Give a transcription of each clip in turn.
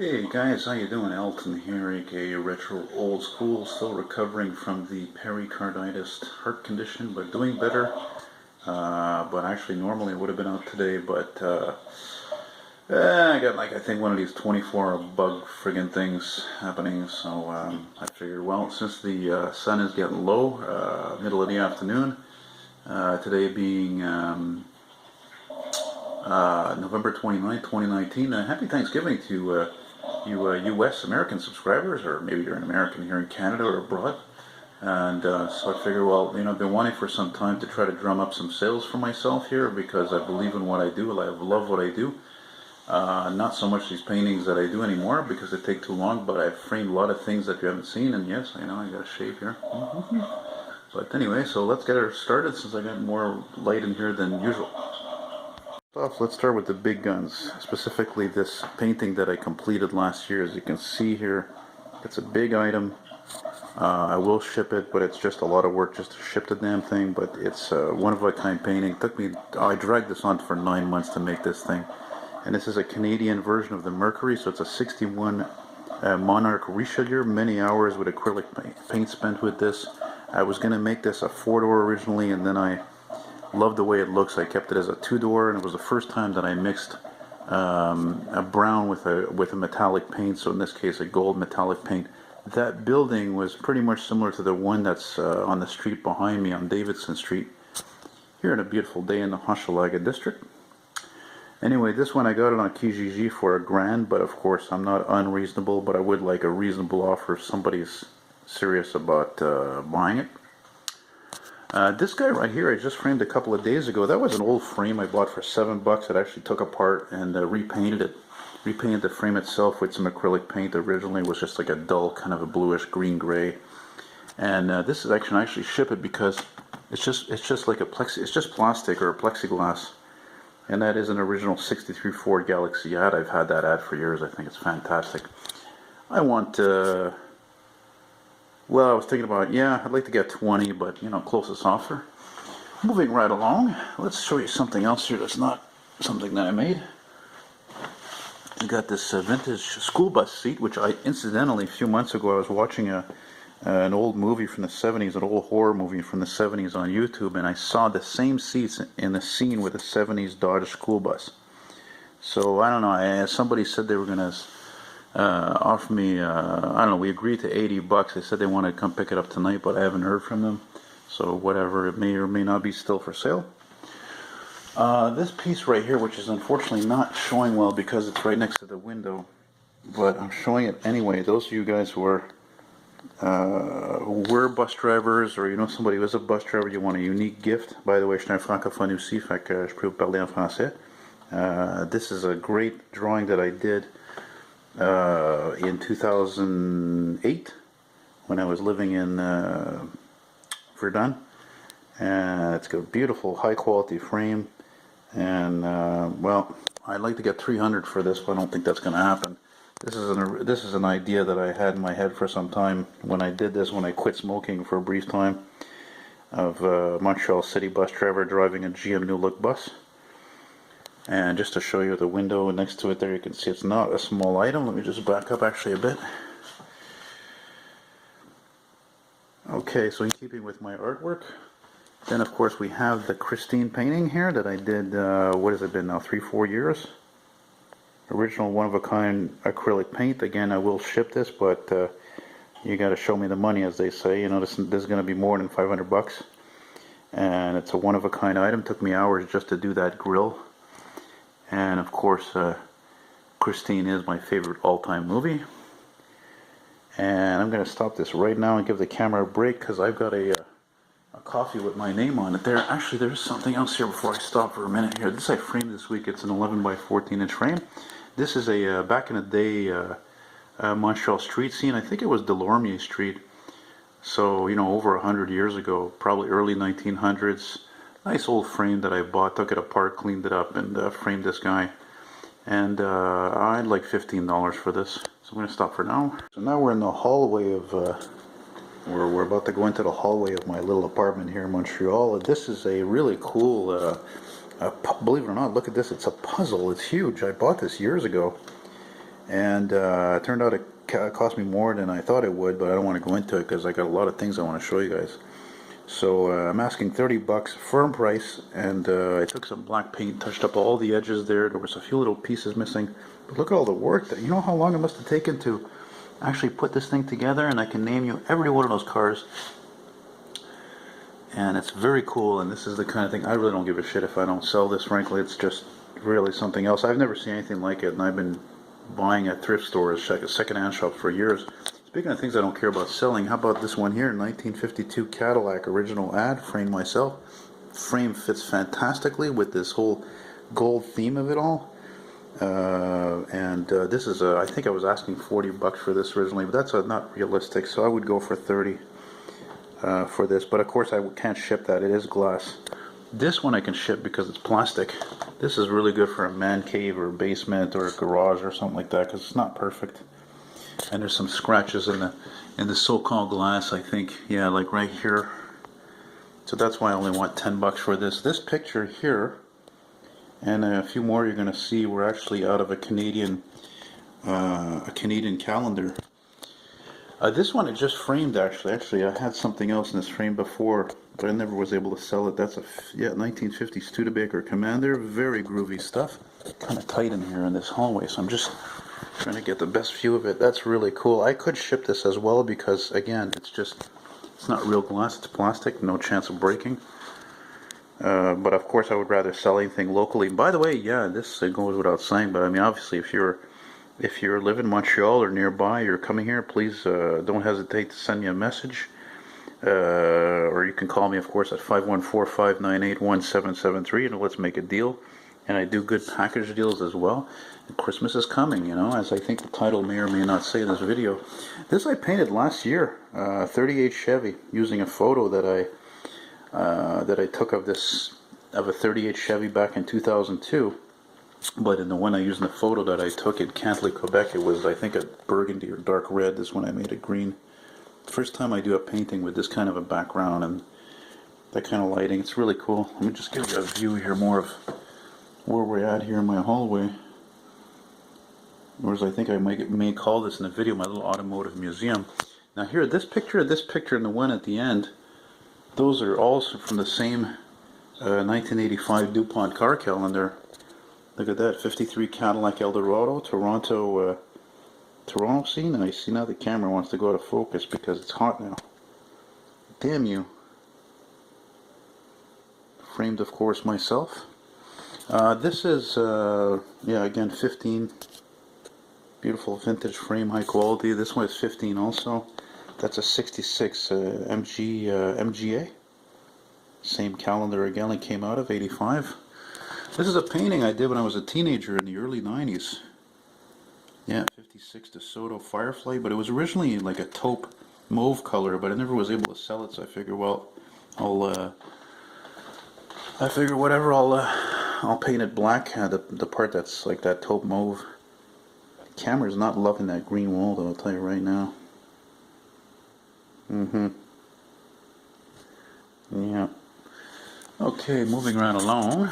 Hey guys, how you doing? Elton here, aka Retro Old School, still recovering from the pericarditis heart condition, but doing better. But actually, normally I would have been out today, but I got like I think one of these 24 bug friggin' things happening. So I figured, well, since the sun is getting low, middle of the afternoon, today being November 29th, 2019. Happy Thanksgiving to you U.S. American subscribers, or maybe you're an American here in Canada or abroad. And so I figure, well, I've been wanting for some time to try to drum up some sales for myself here because I believe in what I do. I love what I do. Not so much these paintings that I do anymore because they take too long, but I've framed a lot of things that you haven't seen, and yes, I know I got a shave here. But anyway, so let's get her started since I got more light in here than usual. Let's start with the big guns, specifically this painting that I completed last year. As you can see here, it's a big item. I will ship it, but it's just a lot of work just to ship the damn thing, but it's a one-of-a-kind painting. I dragged this on for 9 months to make this thing. And this is a Canadian version of the Mercury, so it's a 61 Monarch Richelieu, many hours with acrylic paint spent with this. I was going to make this a 4-door originally, and then I love the way it looks. I kept it as a 2-door, and it was the first time that I mixed a brown with a metallic paint. So in this case, a gold metallic paint. That building was pretty much similar to the one that's on the street behind me on Davidson Street. Here on a beautiful day in the Hochelaga district. Anyway, this one I got it on Kijiji for $1,000, but of course I'm not unreasonable. But I would like a reasonable offer if somebody's serious about buying it. This guy right here I just framed a couple of days ago. That was an old frame I bought for $7. It actually took apart and repainted it. Repainted the frame itself with some acrylic paint. Originally it was just like a dull kind of a bluish green gray. And this is actually ship it because it's just like it's just plastic or a plexiglass. And that is an original 63 Ford Galaxy ad. I've had that ad for years. I think it's fantastic. I want well, I was thinking about, yeah, I'd like to get 20, but, closest offer. Moving right along, let's show you something else here that's not something that I made. I got this vintage school bus seat, which incidentally, a few months ago, I was watching an old movie from the 70s, an old horror movie from the 70s on YouTube, and I saw the same seats in the scene with a 70s Dodge school bus. So, I don't know, somebody said they were going to offer me, I don't know, we agreed to $80. They said they wanted to come pick it up tonight, but I haven't heard from them. So whatever, it may or may not be still for sale. This piece right here, which is unfortunately not showing well because it's right next to the window, but I'm showing it anyway. Those of you guys who were bus drivers, or somebody who is a bus driver, you want a unique gift. By the way, je suis un francophone aussi, fait que je peux vous parler en français. This is a great drawing that I did in 2008 when I was living in Verdun, and it's got a beautiful high quality frame, and well, I'd like to get 300 for this, but I don't think that's going to happen. This is an idea that I had in my head for some time when I did this, when I quit smoking for a brief time, of Montreal City bus driver driving a GM New Look bus. And just to show you the window next to it there, you can see it's not a small item. Let me just back up actually a bit. Okay, so in keeping with my artwork, then of course we have the Christine painting here that I did, what has it been now, 3-4 years? Original one-of-a-kind acrylic paint. Again, I will ship this, but you got to show me the money, as they say. This is going to be more than $500. And it's a one-of-a-kind item. Took me hours just to do that grill. And of course, Christine is my favorite all-time movie. And I'm going to stop this right now and give the camera a break because I've got a coffee with my name on it there. Actually, there's something else here before I stop for a minute here. This I framed this week. It's an 11 by 14 inch frame. This is a back in the day Montreal street scene. I think it was Delorme Street. So, over 100 years ago, probably early 1900s. Nice old frame that I bought, took it apart, cleaned it up, and framed this guy. And I'd like $15 for this. So I'm going to stop for now. So now we're in the hallway of, we're about to go into the hallway of my little apartment here in Montreal. This is a really cool, believe it or not, look at this, it's a puzzle, it's huge. I bought this years ago. and it turned out it cost me more than I thought it would, but I don't want to go into it because I got a lot of things I want to show you guys. So I'm asking 30 bucks, firm price, and I took some black paint, touched up all the edges there. There was a few little pieces missing, but look at all the work that, you know how long it must have taken to actually put this thing together, and I can name you every one of those cars. And it's very cool, and this is the kind of thing, I really don't give a shit if I don't sell this, frankly. It's just really something else. I've never seen anything like it, and I've been buying at thrift stores, second-hand shops for years. Speaking of things I don't care about selling, how about this one here, 1952 Cadillac original ad, framed myself. Frame fits fantastically with this whole gold theme of it all. This is I think I was asking 40 bucks for this originally, but that's not realistic, so I would go for 30 for this. But of course I can't ship that, it is glass. This one I can ship because it's plastic. This is really good for a man cave or basement or a garage or something like that, because it's not perfect. And there's some scratches in the so-called glass, I think. Yeah, like right here. So that's why I only want 10 bucks for this. This picture here, and a few more you're going to see, were actually out of a Canadian calendar. This one I just framed actually. Actually, I had something else in this frame before, but I never was able to sell it. That's a 1950 Studebaker Commander. Very groovy stuff. Kind of tight in here in this hallway, so I'm just trying to get the best view of it. That's really cool. I could ship this as well because, again, it's not real glass. It's plastic. No chance of breaking. But of course, I would rather sell anything locally. By the way, yeah, this goes without saying. But I mean, obviously, if you live in Montreal or nearby, you're coming here, please don't hesitate to send me a message. Or you can call me, of course, at 514-598-1773, and let's make a deal. And I do good package deals as well. And Christmas is coming, you know, as I think the title may or may not say in this video. This I painted last year, 38 Chevy, using a photo that I took of a 38 Chevy back in 2002. But in the one I used in the photo that I took in Cantley, Quebec, it was, I think, a burgundy or dark red. This one I made it green. First time I do a painting with this kind of a background and that kind of lighting. It's really cool. Let me just give you a view here more of where we're at here in my hallway. Or as I think I may call this in the video, my little automotive museum. Now here, this picture, and the one at the end, those are also from the same 1985 DuPont car calendar. Look at that, 53 Cadillac Eldorado, Toronto scene. And I see now the camera wants to go out of focus because it's hot now. Damn you. Framed, of course, myself. This is, yeah, again, 15. Beautiful vintage frame, high quality. This one is 15 also. That's a 66 MGA. Same calendar again, it came out of 85. This is a painting I did when I was a teenager in the early 90s. Yeah, 56 DeSoto Firefly, but it was originally like a taupe mauve color, but I never was able to sell it, so I figured, well, I'll paint it black, the part that's like that taupe mauve. The camera's not loving that green wall, though, I'll tell you right now. Yeah. Okay, moving right along.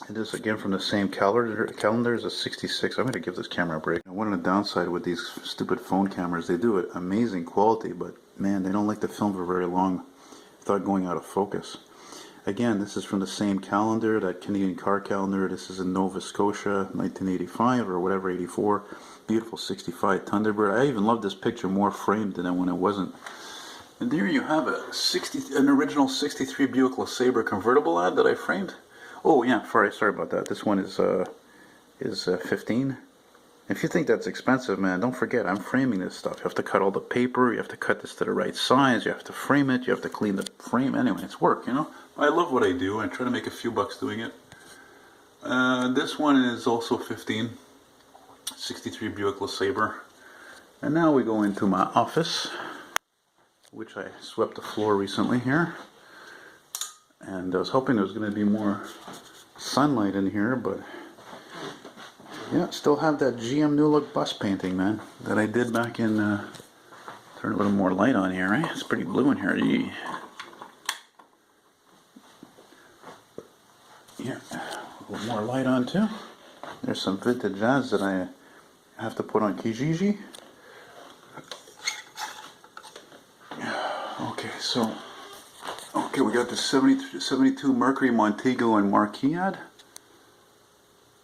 And this again from the same calendar is a 66. I'm going to give this camera a break. One of the downside with these stupid phone cameras, they do it amazing quality, but man, they don't like to film for very long without going out of focus. Again, this is from the same calendar, that Canadian car calendar. This is in Nova Scotia, 1985 or whatever, 84. Beautiful 65 Thunderbird. I even love this picture more framed than when it wasn't. And there you have an original 63 Buick LeSabre convertible ad that I framed. Oh yeah, sorry about that. This one is 15. If you think that's expensive, man, don't forget, I'm framing this stuff. You have to cut all the paper, you have to cut this to the right size, you have to frame it, you have to clean the frame. Anyway, it's work, you know. I love what I do. I try to make a few bucks doing it. This one is also 15. 63 Buick LeSabre. And now we go into my office, which I swept the floor recently here. And I was hoping there was going to be more sunlight in here, but yeah, still have that GM New Look bus painting, man, that I did back in, turn a little more light on here, right? It's pretty blue in here. Here, a little more light on too. There's some vintage jazz that I have to put on Kijiji. Okay, so we got the 72 Mercury Montego and Marquis ad.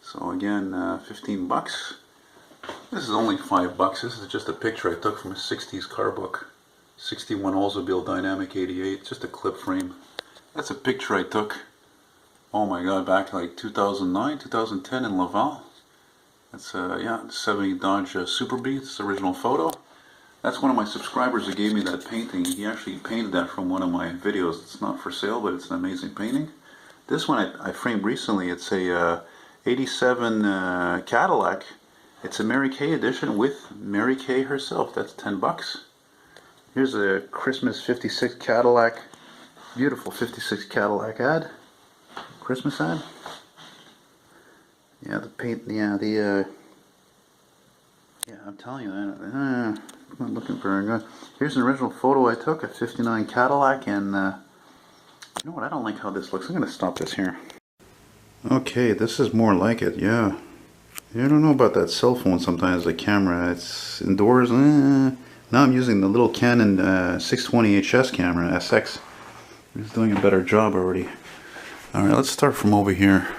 So again, 15 bucks. This is only $5. This is just a picture I took from a 60s car book. 61 Oldsmobile Dynamic 88, just a clip frame. That's a picture I took, oh my god, back like 2009, 2010 in Laval. That's yeah, 70 Dodge Super Bee. It's the original photo. That's one of my subscribers that gave me that painting. He actually painted that from one of my videos. It's not for sale, but it's an amazing painting. This one I framed recently. It's a 87 Cadillac. It's a Mary Kay edition with Mary Kay herself. That's 10 bucks. Here's a Christmas 56 Cadillac. Beautiful 56 Cadillac ad. Christmas ad. Yeah, the paint, yeah, yeah, I'm telling you, I'm not looking very good. Here's an original photo I took, a 59 Cadillac, and you know what, I don't like how this looks. I'm going to stop this here. Okay, this is more like it, yeah. I don't know about that cell phone sometimes, the camera, it's indoors. Now I'm using the little Canon 620 HS camera, SX. It's doing a better job already. Alright, let's start from over here.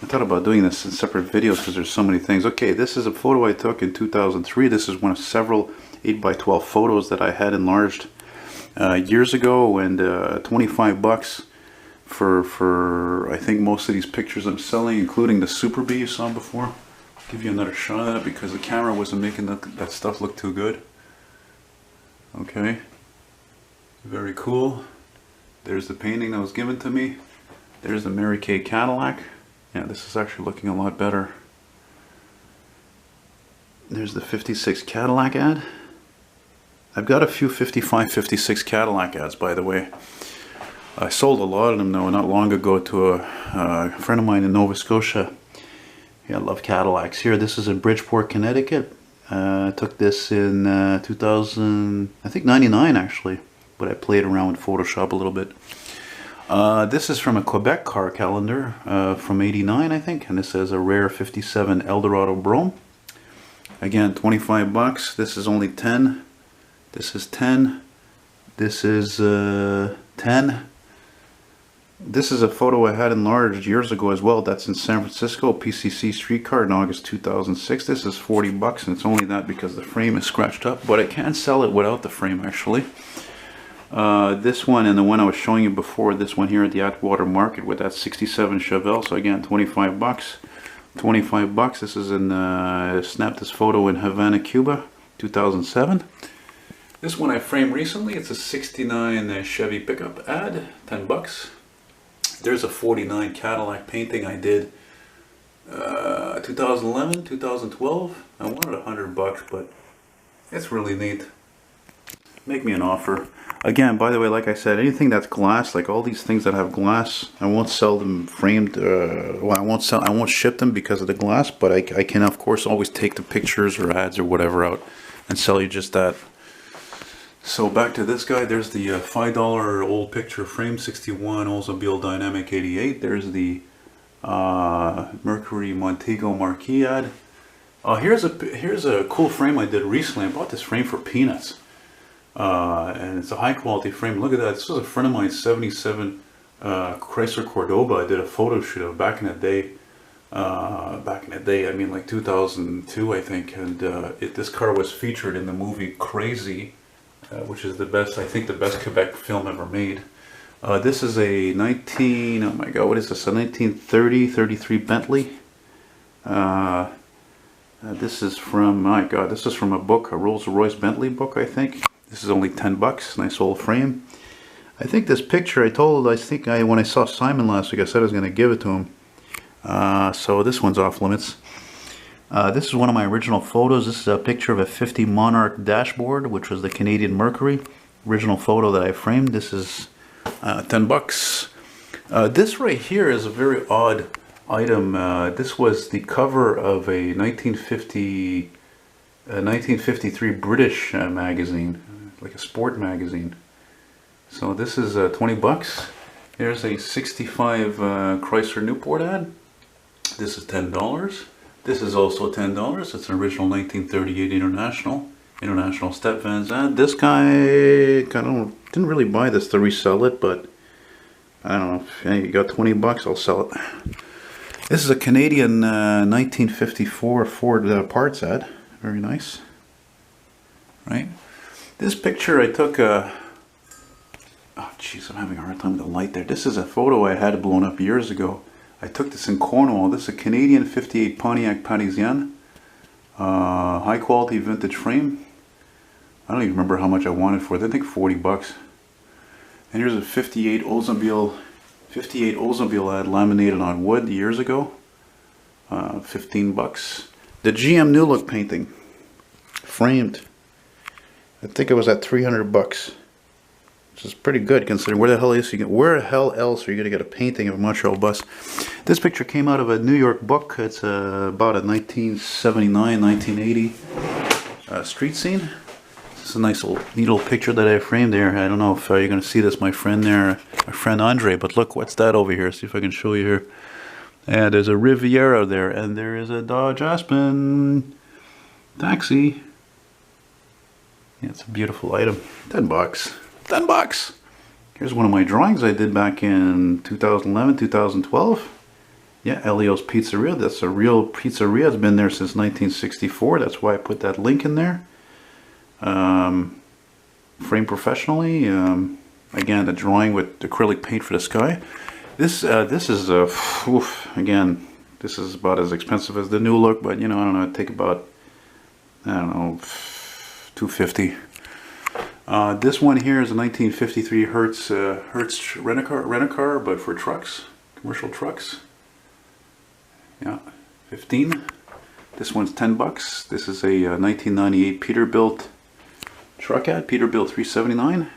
I thought about doing this in separate videos because there's so many things. Okay, this is a photo I took in 2003. This is one of several 8x12 photos that I had enlarged years ago, and 25 bucks for I think most of these pictures I'm selling, including the Super Bee you saw before. I'll give you another shot of that because the camera wasn't making that stuff look too good. Okay, very cool. There's the painting that was given to me. There's the Mary Kay Cadillac. Yeah, this is actually looking a lot better. There's the 56 Cadillac ad. I've got a few 55, 56 Cadillac ads, by the way. I sold a lot of them though not long ago to a friend of mine in Nova Scotia. Yeah, I love Cadillacs. Here, this is in Bridgeport, Connecticut. I took this in 2000, I think 99 actually, but I played around with Photoshop a little bit. This is from a Quebec car calendar from 89, I think, and this says a rare 57 Eldorado Brougham. Again, 25 bucks. This is only 10. This is 10. This is 10. This is a photo I had enlarged years ago as well. That's in San Francisco, PCC streetcar in August 2006. This is 40 bucks, and it's only that because the frame is scratched up, but I can sell it without the frame actually. This one and the one I was showing you before, this one here at the Atwater Market with that 67 Chevelle. So again, 25 bucks. 25 bucks. This is in, snapped this photo in Havana, Cuba, 2007. This one I framed recently. It's a 69 Chevy pickup ad, 10 bucks. There's a 49 Cadillac painting I did 2011, 2012. I wanted 100 bucks, but it's really neat. Make me an offer. Again, by the way, like I said, anything that's glass, like all these things that have glass, I won't sell them framed. Well, I won't ship them because of the glass, but I can of course always take the pictures or ads or whatever out and sell you just that. So back to this guy. There's the $5 old picture frame, 61 Oldsmobile Dynamic 88. There's the Mercury Montego Marquis ad. Here's a cool frame I did recently. I bought this frame for peanuts. And it's a high quality frame. Look at that. This was a friend of mine, 77 Chrysler Cordoba. I did a photo shoot of back in the day. I mean like 2002 I think, and this car was featured in the movie Crazy, which is the best, I think the best Quebec film ever made. This is a 19, oh my god, what is this, a 1933 Bentley. This is from, my god, this is from a book, a Rolls-Royce Bentley book I think. This is only 10 bucks, nice old frame. I think this picture when I saw Simon last week, I said I was going to give it to him. So this one's off limits. This is one of my original photos. This is a picture of a 50 Monarch dashboard, which was the Canadian Mercury. Original photo that I framed. This is 10 bucks. This right here is a very odd item. This was the cover of a 1953 British magazine, like a sport magazine. So this is 20 bucks. Here's a 65 Chrysler Newport ad. This is $10. This is also $10. It's an original 1938 International Step Vans ad. This guy, didn't really buy this to resell it, but I don't know. If you got 20 bucks, I'll sell it. This is a Canadian 1954 Ford parts ad. Very nice. Right? This picture I took, oh jeez, I'm having a hard time with the light there. This is a photo I had blown up years ago. I took this in Cornwall. This is a Canadian 58 Pontiac Parisienne. High quality vintage frame. I don't even remember how much I wanted for it. I think 40 bucks. And here's a 58 Oldsmobile ad laminated on wood years ago. 15 bucks. The GM New Look painting. Framed. I think it was at 300 bucks. Which is pretty good considering where the hell else are you going to get a painting of a Montreal bus? This picture came out of a New York book. It's about a 1979, 1980 street scene. It's a nice neat little picture that I framed there. I don't know if you're going to see this, my friend there, my friend Andre, but look, what's that over here? See if I can show you here. And there's a Riviera there, and there is a Dodge Aspen taxi. Yeah, it's a beautiful item. 10 bucks. 10 bucks. Here's one of my drawings I did back in 2011, 2012. Yeah, Elio's Pizzeria. That's a real pizzeria. It's been there since 1964. That's why I put that link in there. Framed professionally. Again, the drawing with acrylic paint for the sky. This is again, this is about as expensive as the New Look, but you know, I don't know, it'd take about, I don't know, $250. This one here is a 1953 Hertz rent-a-car, but for trucks, commercial trucks. Yeah, 15. This one's 10 bucks. This is a 1998 Peterbilt truck ad, Peterbilt 379.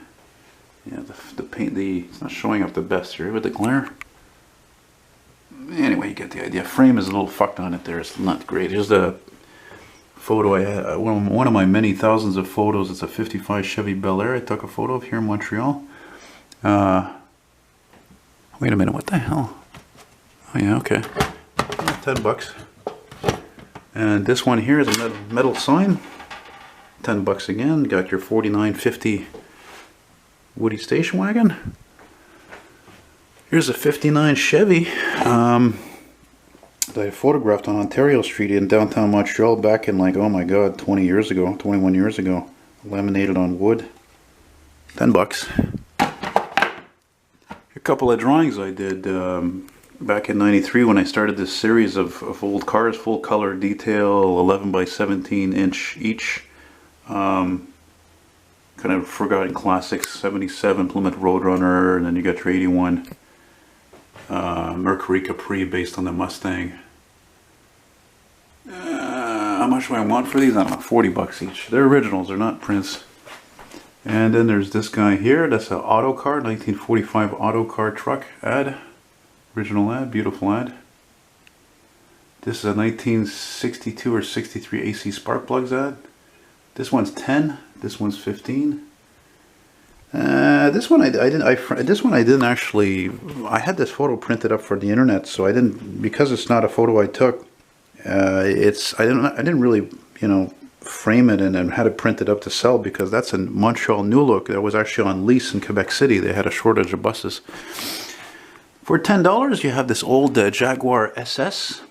Yeah, the paint, it's not showing up the best here with the glare. Anyway, you get the idea. Frame is a little fucked on it there. It's not great. Here's the photo I had, one of my many thousands of photos. It's a 55 Chevy Bel Air I took a photo of here in Montreal. Wait a minute, what the hell? Oh yeah, okay. 10 bucks. And this one here is a metal sign. 10 bucks again. Got your 4950 Woody station wagon. Here's a 59 Chevy that I photographed on Ontario Street in downtown Montreal back in, like, oh my god, 20 years ago, 21 years ago. Laminated on wood. 10 bucks. A couple of drawings I did back in 93 when I started this series of old cars, full color detail, 11 by 17 inch each. Kind of forgotten classics, 77 Plymouth Roadrunner, and then you got your 81 Mercury Capri based on the Mustang. How much do I want for these? I don't know, 40 bucks each. They're originals, they're not prints. And then there's this guy here, that's an auto car, 1945 auto car truck ad. Original ad, beautiful ad. This is a 1962 or 63 AC spark plugs ad. This one's 10, this one's 15. This one I didn't actually. I had this photo printed up for the internet, so I didn't, because it's not a photo I took. I didn't really, you know, frame it and had it printed up to sell, because that's a Montreal New Look that was actually on lease in Quebec City. They had a shortage of buses. For $10, you have this old Jaguar SS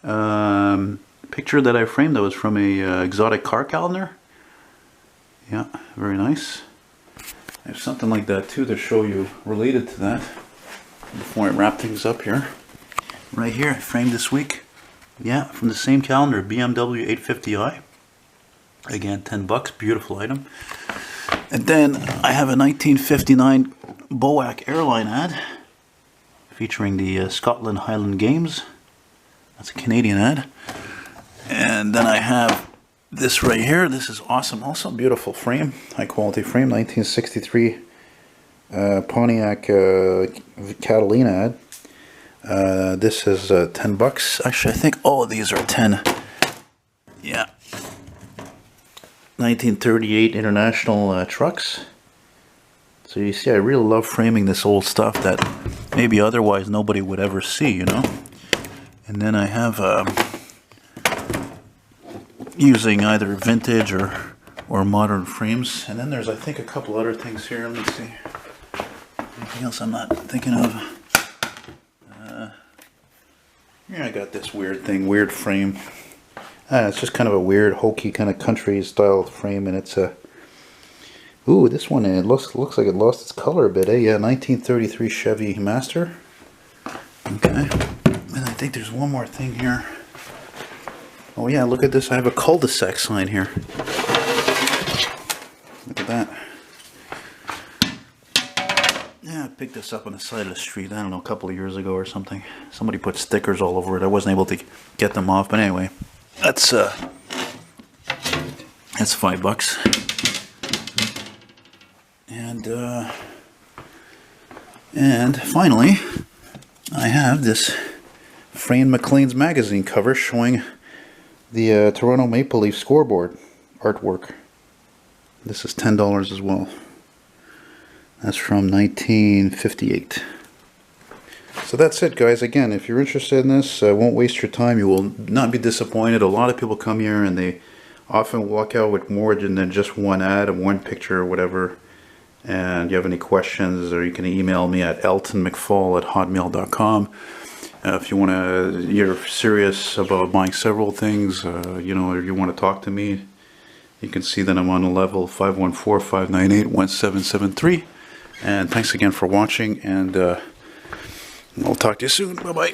picture that I framed that was from a exotic car calendar. Yeah, very nice. I have something like that too to show you related to that before I wrap things up here. Right here, framed this week. Yeah, from the same calendar, BMW 850i. Again, 10 bucks, beautiful item. And then I have a 1959 Boac airline ad featuring the Scotland Highland Games. That's a Canadian ad. And then I have this right here. This is awesome. Also beautiful frame, high quality frame, 1963 Pontiac Catalina ad. This is 10 bucks. Actually, I think all of these are 10. Yeah. 1938 International trucks. So you see, I really love framing this old stuff that maybe otherwise nobody would ever see, you know. And then I have using either vintage or modern frames. And then there's, I think, a couple other things here. Let me see. Anything else I'm not thinking of? Yeah, I got this weird thing, weird frame. It's just kind of a weird, hokey kind of country style frame, and it's a. Ooh, this one, it looks like it lost its color a bit, eh? Yeah, 1933 Chevy Master. Okay, and I think there's one more thing here. Oh yeah, look at this. I have a cul-de-sac sign here. Look at that. Yeah, I picked this up on the side of the street, I don't know, a couple of years ago or something. Somebody put stickers all over it. I wasn't able to get them off, but anyway, that's $5. And finally, I have this Fran McLean's magazine cover showing the Toronto Maple Leaf scoreboard artwork. This is $10 as well. That's from 1958. So that's it, guys. Again, if you're interested in this, won't waste your time. You will not be disappointed. A lot of people come here and they often walk out with more than just one ad or one picture or whatever. And you have any questions, or you can email me at eltonmcfall@hotmail.com. If you want to, you're serious about buying several things, you know, or you want to talk to me, you can see that I'm on the level 514-598-1773. And thanks again for watching, and I'll talk to you soon. Bye-bye.